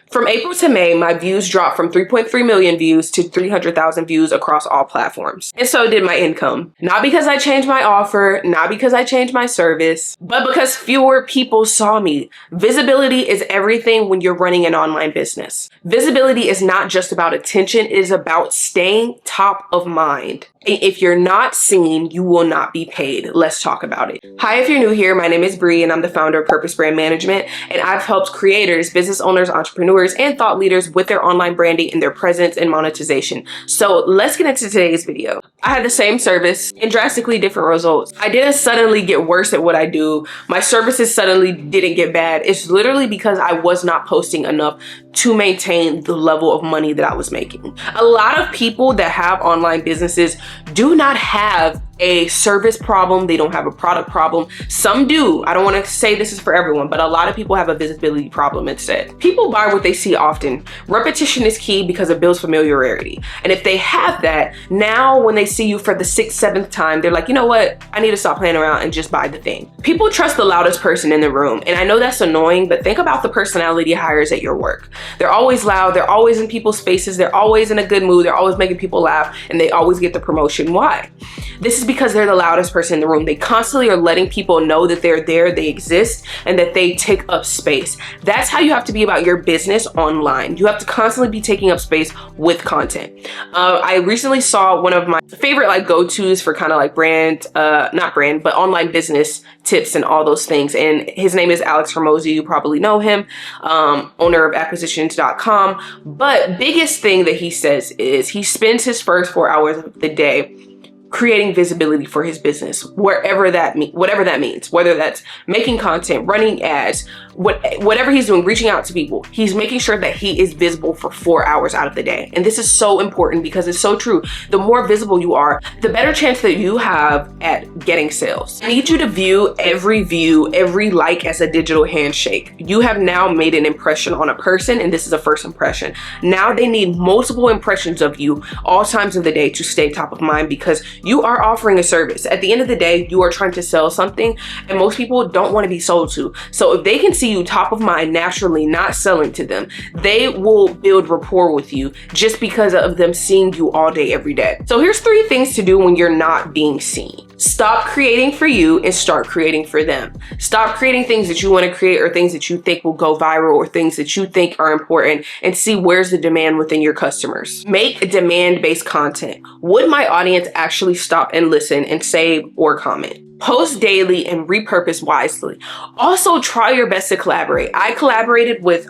From April to May, my views dropped from 3.3 million views to 300,000 views across all platforms. And so did my income. Not because I changed my offer, not because I changed my service, but because fewer people saw me. Visibility is everything when you're running an online business. Visibility is not just about attention, it is about staying top of mind. If you're not seen, you will not be paid. Let's talk about it. Hi, if you're new here, my name is Bree and I'm the founder of Purpose Brand Management, and I've helped creators, business owners, entrepreneurs, and thought leaders with their online branding and their presence and monetization. So let's get into today's video. I had the same service and drastically different results. I didn't suddenly get worse at what I do. My services suddenly didn't get bad. It's literally because I was not posting enough to maintain the level of money that I was making. A lot of people that have online businesses do not have a service problem. They don't have a product problem. Some do. I don't want to say this is for everyone, but a lot of people have a visibility problem instead. People buy what they see often. Repetition is key because it builds familiarity. And if they have that, now when they see you for the 6th, 7th time, they're like, you know what? I need to stop playing around and just buy the thing. People trust the loudest person in the room. And I know that's annoying, but think about the personality hires at your work. They're always loud. They're always in people's faces. They're always in a good mood. They're always making people laugh, and they always get the promotion. Why? This is because they're the loudest person in the room. They constantly are letting people know that they're there, they exist, and that they take up space. That's how you have to be about your business online. You have to constantly be taking up space with content. I recently saw one of my favorite go-tos for kind of like not brand, but online business tips and all those things. And his name is Herozi. You probably know him, owner of acquisitions.com. But biggest thing that he says is he spends his first 4 hours of the day creating visibility for his business, whatever that means, whether that's making content, running ads, whatever he's doing, reaching out to people, he's making sure that he is visible for 4 hours out of the day. And this is so important because it's so true. The more visible you are, the better chance that you have at getting sales. I need you to view, every like as a digital handshake. You have now made an impression on a person, and this is a first impression. Now they need multiple impressions of you all times of the day to stay top of mind, because you are offering a service. At the end of the day, you are trying to sell something, and most people don't want to be sold to. So if they can see you top of mind naturally, not selling to them, they will build rapport with you just because of them seeing you all day, every day. So here's 3 things to do when you're not being seen. Stop creating for you and start creating for them. Stop creating things that you want to create or things that you think will go viral or things that you think are important, and see where's the demand within your customers. Make demand-based content. Would my audience actually stop and listen and save or comment? Post daily and repurpose wisely. Also, try your best to collaborate. I collaborated with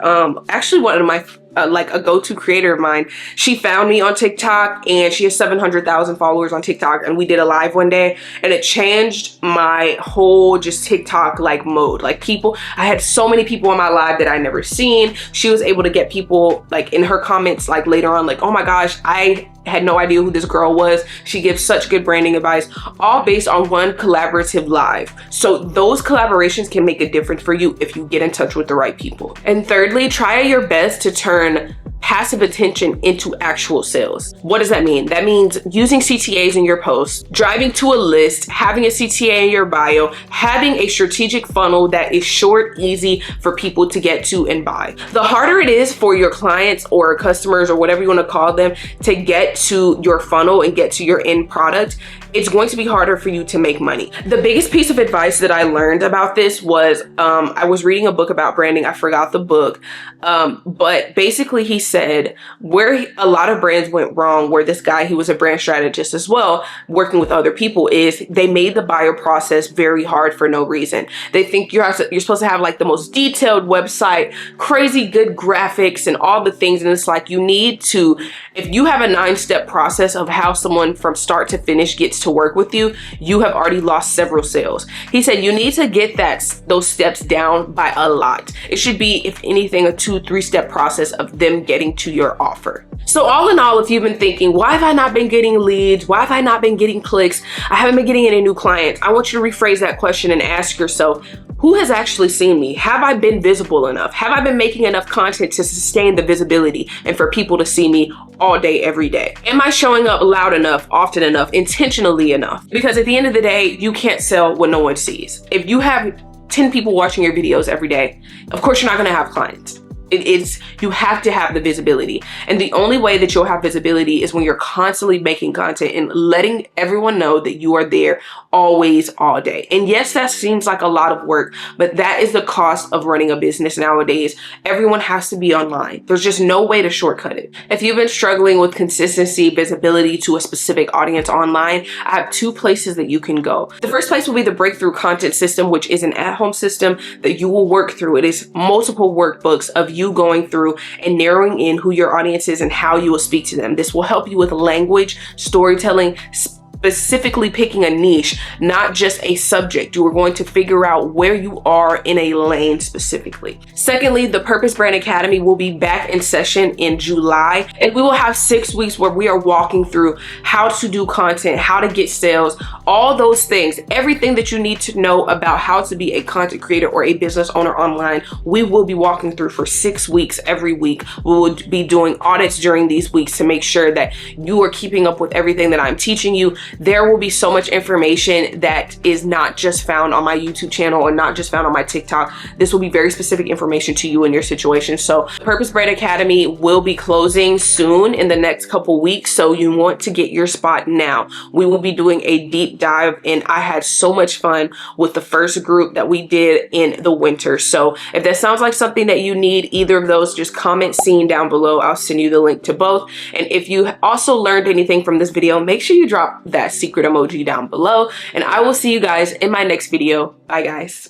actually one of my a go-to creator of mine. She found me on TikTok, and she has 700,000 followers on TikTok, and we did a live one day, and it changed my whole just TikTok mode. I had so many people on my live that I never seen. She was able to get people in her comments later on oh my gosh, I had no idea who this girl was. She gives such good branding advice, all based on one collaborative live. So those collaborations can make a difference for you if you get in touch with the right people. And thirdly, try your best to turn passive attention into actual sales. What does that mean? That means using CTAs in your posts, driving to a list, having a CTA in your bio, having a strategic funnel that is short, easy for people to get to and buy. The harder it is for your clients or customers or whatever you want to call them to get to your funnel and get to your end product, it's going to be harder for you to make money. The biggest piece of advice that I learned about this was, I was reading a book about branding. I forgot the book. But basically he said where a lot of brands went wrong, where this guy, he was a brand strategist as well, working with other people, is they made the buyer process very hard for no reason. They think you're supposed to have the most detailed website, crazy good graphics and all the things. And it's you need to, if you have a 9-step process of how someone from start to finish gets to work with you, you have already lost several sales. He said you need to get those steps down by a lot. It should be, if anything, a 2-3 step process of them getting to your offer. So all in all, if you've been thinking, why have I not been getting leads? Why have I not been getting clicks? I haven't been getting any new clients. I want you to rephrase that question and ask yourself, who has actually seen me? Have I been visible enough? Have I been making enough content to sustain the visibility and for people to see me all day, every day? Am I showing up loud enough, often enough, intentionally enough? Because at the end of the day, you can't sell what no one sees. If you have 10 people watching your videos every day, of course you're not gonna have clients. You have to have the visibility. And the only way that you'll have visibility is when you're constantly making content and letting everyone know that you are there always, all day. And yes, that seems like a lot of work, but that is the cost of running a business nowadays. Everyone has to be online. There's just no way to shortcut it. If you've been struggling with consistency, visibility to a specific audience online, I have 2 places that you can go. The first place will be the Breakthrough Content System, which is an at-home system that you will work through. It is multiple workbooks of you going through and narrowing in who your audience is and how you will speak to them. This will help you with language, storytelling, specifically picking a niche, not just a subject. You are going to figure out where you are in a lane specifically. Secondly, the Purpose Brand Academy will be back in session in July, and we will have 6 weeks where we are walking through how to do content, how to get sales, all those things, everything that you need to know about how to be a content creator or a business owner online. We will be walking through for 6 weeks every week. We will be doing audits during these weeks to make sure that you are keeping up with everything that I'm teaching you. There will be so much information that is not just found on my YouTube channel or not just found on my TikTok. This will be very specific information to you and your situation. So Purpose Brand Academy will be closing soon in the next couple weeks. So you want to get your spot now. We will be doing a deep dive, and I had so much fun with the first group that we did in the winter. So if that sounds like something that you need, either of those, just comment "seen" down below. I'll send you the link to both. And if you also learned anything from this video, make sure you drop that secret emoji down below, and I will see you guys in my next video. Bye guys.